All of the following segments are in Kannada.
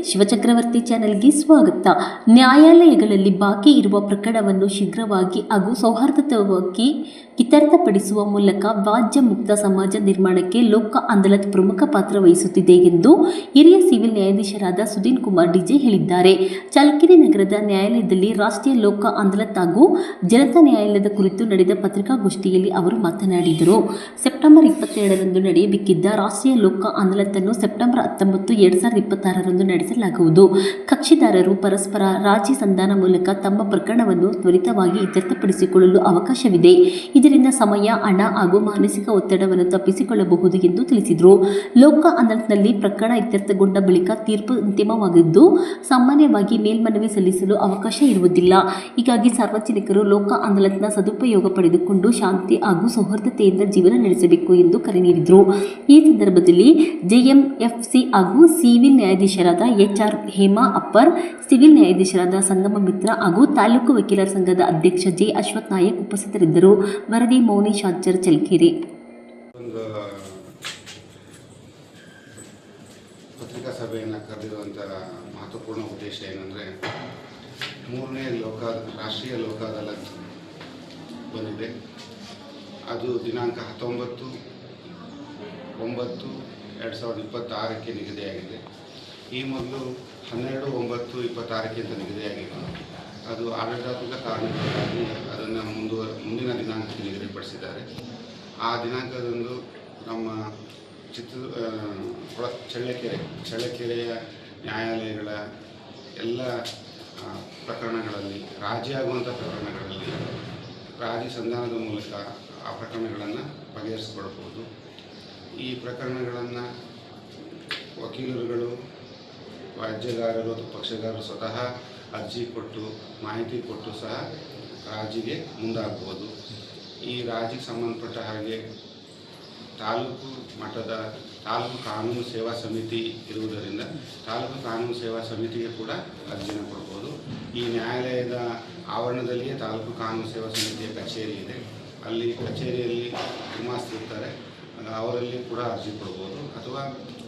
ಶಿವಚಕ್ರವರ್ತಿ ಚಾನೆಲ್ಗೆ ಸ್ವಾಗತ. ನ್ಯಾಯಾಲಯಗಳಲ್ಲಿ ಬಾಕಿ ಇರುವ ಪ್ರಕರಣವನ್ನು ಶೀಘ್ರವಾಗಿ ಹಾಗೂ ಸೌಹಾರ್ದಯುತವಾಗಿ ಇತ್ಯರ್ಥಪಡಿಸುವ ಮೂಲಕ ವ್ಯಾಜ್ಯ ಮುಕ್ತ ಸಮಾಜ ನಿರ್ಮಾಣಕ್ಕೆ ಲೋಕ ಅದಾಲತ್ ಪ್ರಮುಖ ಪಾತ್ರ ವಹಿಸುತ್ತಿದೆ ಎಂದು ಹಿರಿಯ ಸಿವಿಲ್ ನ್ಯಾಯಾಧೀಶರಾದ ಸುಧೀರ್ ಕುಮಾರ್ ಡಿಜೆ ಹೇಳಿದ್ದಾರೆ. ಚಳ್ಳಕೆರೆ ನಗರದ ನ್ಯಾಯಾಲಯದಲ್ಲಿ ರಾಷ್ಟ್ರೀಯ ಲೋಕ ಅದಾಲತ್ ಹಾಗೂ ಜನತಾ ನ್ಯಾಯಾಲಯದ ಕುರಿತು ನಡೆದ ಪತ್ರಿಕಾಗೋಷ್ಠಿಯಲ್ಲಿ ಅವರು ಮಾತನಾಡಿದರು. ಸೆಪ್ಟೆಂಬರ್ 22ರಂದು ನಡೆಯಬೇಕಿದ್ದ ರಾಷ್ಟ್ರೀಯ ಲೋಕ ಅದಾಲತ್ ಅನ್ನು ಸೆಪ್ಟೆಂಬರ್ 19, 2026ರಂದು ನಡೆಸಲಾಗುವುದು. ಕಕ್ಷಿದಾರರು ಪರಸ್ಪರ ರಾಜಿ ಸಂಧಾನ ಮೂಲಕ ತಮ್ಮ ಪ್ರಕರಣವನ್ನು ತ್ವರಿತವಾಗಿ ಇತ್ಯರ್ಥಪಡಿಸಿಕೊಳ್ಳಲು ಅವಕಾಶವಿದೆ. ಇದರಿಂದ ಸಮಯ, ಹಣ ಹಾಗೂ ಮಾನಸಿಕ ಒತ್ತಡವನ್ನು ತಪ್ಪಿಸಿಕೊಳ್ಳಬಹುದು ಎಂದು ತಿಳಿಸಿದರು. ಲೋಕ ಅದಾಲತ್ನಲ್ಲಿ ಪ್ರಕರಣ ಇತ್ಯರ್ಥಗೊಂಡ ಬಳಿಕ ತೀರ್ಪು ಅಂತಿಮವಾಗಿದ್ದು, ಸಾಮಾನ್ಯವಾಗಿ ಮೇಲ್ಮನವಿ ಸಲ್ಲಿಸಲು ಅವಕಾಶ ಇರುವುದಿಲ್ಲ. ಹೀಗಾಗಿ ಸಾರ್ವಜನಿಕರು ಲೋಕ ಅದಾಲತ್ನ ಸದುಪಯೋಗ ಪಡೆದುಕೊಂಡು ಶಾಂತಿ ಹಾಗೂ ಸೌಹಾರ್ದತೆಯಿಂದ ಜೀವನ ನಡೆಸಬೇಕು ಎಂದು ಕರೆ ನೀಡಿದರು. ಈ ಸಂದರ್ಭದಲ್ಲಿ ಜೆಎಂಎಫ್ಸಿ ಹಾಗೂ ಸಿವಿಲ್ ನ್ಯಾಯಾಧೀಶರಾದ ಎಚ್.ಆರ್. ಹೇಮಾ ಅಪ್ಪರ್, ಸಿವಿಲ್ ನ್ಯಾಯಾಧೀಶರಾದ ಸಂಗಮ ಮಿತ್ರ ಹಾಗೂ ತಾಲೂಕು ವಕೀಲರ ಸಂಘದ ಅಧ್ಯಕ್ಷ ಜೆ. ಅಶ್ವಥ್ ನಾಯಕ್ ಉಪಸ್ಥಿತರಿದ್ದರು. ವರದಿ ಮೌನಿ ಶಾಜರ್, ಚಳ್ಳಕೆರೆ. ಪತ್ರಿಕಾ ಸಭೆಯನ್ನು ಕರೆದಿರುವಂತಹ ಮಹತ್ವಪೂರ್ಣ ಉದ್ದೇಶ ಏನಂದರೆ, 3ನೇ ರಾಷ್ಟ್ರೀಯ ಲೋಕ ಅದಾಲತ್ ಬಂದಿದೆ. ಅದು ದಿನಾಂಕ 19/9/2026ಕ್ಕೆ ನಿಗದಿಯಾಗಿದೆ. ಈ ಮೊದಲು 12/9/26ಕ್ಕೆ ಅಂತ ನಿಗದಿಯಾಗಿತ್ತು. ಅದು ಆಡಳಿತಾತ್ಮಕ ಕಾರಣಗಳಿಗಾಗಿ ಅದನ್ನು ಮುಂದಿನ ದಿನಾಂಕಕ್ಕೆ ನಿಗದಿಪಡಿಸಿದ್ದಾರೆ. ಆ ದಿನಾಂಕದಂದು ನಮ್ಮ ಚಳ್ಳಕೆರೆಯ ನ್ಯಾಯಾಲಯಗಳ ಎಲ್ಲ ಪ್ರಕರಣಗಳಲ್ಲಿ, ರಾಜಿಯಾಗುವಂಥ ಪ್ರಕರಣಗಳಲ್ಲಿ ರಾಜಿ ಸಂಧಾನದ ಮೂಲಕ ಆ ಪ್ರಕರಣಗಳನ್ನು ಬಗೆಹರಿಸಿಕೊಳ್ಬೋದು. ಈ ಪ್ರಕರಣಗಳನ್ನು ವಕೀಲರುಗಳು, ವ್ಯಾಜ್ಯಗಾರರು ಅಥವಾ ಪಕ್ಷಗಾರರು ಸ್ವತಃ ಅರ್ಜಿ ಕೊಟ್ಟು, ಮಾಹಿತಿ ಕೊಟ್ಟು ಸಹ ರಾಜಿಗೆ ಮುಂದಾಗ್ಬೋದು. ಈ ರಾಜಿಗೆ ಸಂಬಂಧಪಟ್ಟ ಹಾಗೆ ತಾಲೂಕು ಮಟ್ಟದ ತಾಲೂಕು ಕಾನೂನು ಸೇವಾ ಸಮಿತಿ ಇರುವುದರಿಂದ ತಾಲೂಕು ಕಾನೂನು ಸೇವಾ ಸಮಿತಿಗೆ ಕೂಡ ಅರ್ಜಿಯನ್ನು ಕೊಡ್ಬೋದು. ಈ ನ್ಯಾಯಾಲಯದ ಆವರಣದಲ್ಲಿಯೇ ತಾಲೂಕು ಕಾನೂನು ಸೇವಾ ಸಮಿತಿಯ ಕಚೇರಿ ಇದೆ. ಅಲ್ಲಿ ಕಚೇರಿಯಲ್ಲಿ ಗುಮಾಸ್ತರಿರ್ತಾರೆ, ಅವರಲ್ಲಿ ಕೂಡ ಅರ್ಜಿ ಕೊಡ್ಬೋದು. ಅಥವಾ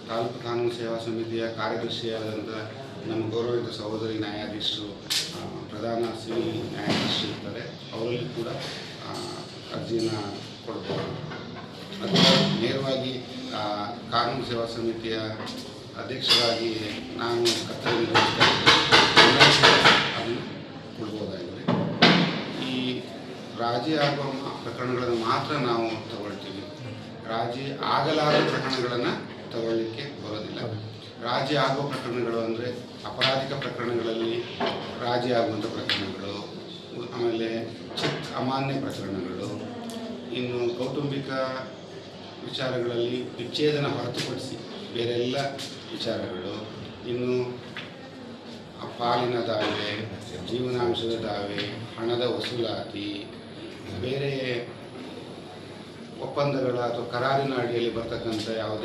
ತಾಲೂಕು ಕಾನೂನು ಸೇವಾ ಸಮಿತಿಯ ಕಾರ್ಯದರ್ಶಿಯಾದಂಥ ನಮ್ಮ ಗೌರವಿತ ಸಹೋದರಿ ನ್ಯಾಯಾಧೀಶರು, ಪ್ರಧಾನ ಸಿವಿಲ್ ನ್ಯಾಯಾಧೀಶರು ಇರ್ತಾರೆ, ಅವರಲ್ಲಿ ಕೂಡ ಅರ್ಜಿಯನ್ನು ಕೊಡ್ಬೋದು. ಅಥವಾ ನೇರವಾಗಿ ಕಾನೂನು ಸೇವಾ ಸಮಿತಿಯ ಅಧ್ಯಕ್ಷರಾಗಿ ನಾನು ಕರ್ತವ್ಯ ಅದನ್ನು ಕೊಡ್ಬೋದಾಗಿದೆ. ಈ ರಾಜಿ ಆಗುವ ಪ್ರಕರಣಗಳನ್ನು ಮಾತ್ರ ನಾವು ತಗೊಳ್ತೀವಿ. ರಾಜಿ ಆಗಲಾದ ಪ್ರಕರಣಗಳನ್ನು ತಗೊಳ್ಳಿಕ್ಕೆ ಬರೋದಿಲ್ಲ. ರಾಜಿ ಆಗುವ ಪ್ರಕರಣಗಳು ಅಂದರೆ ಅಪರಾಧಿಕ ಪ್ರಕರಣಗಳಲ್ಲಿ ರಾಜಿ ಆಗುವಂಥ ಪ್ರಕರಣಗಳು, ಆಮೇಲೆ ಚೆಕ್ ಅಮಾನ್ಯ ಪ್ರಕರಣಗಳು, ಇನ್ನು ಕೌಟುಂಬಿಕ ವಿಚಾರಗಳಲ್ಲಿ ವಿಚ್ಛೇದನ ಹೊರತುಪಡಿಸಿ ಬೇರೆಲ್ಲ ವಿಚಾರಗಳು, ಇನ್ನು ಪಾಲಿನ ದಾವೆ, ಜೀವನಾಂಶದ ದಾವೆ, ಹಣದ ವಸೂಲಾತಿ, ಬೇರೆ ಒಪ್ಪಂದಗಳ ಅಥವಾ ಕರಾರಿನ ಅಡಿಯಲ್ಲಿ ಬರ್ತಕ್ಕಂಥ ಯಾವುದೇ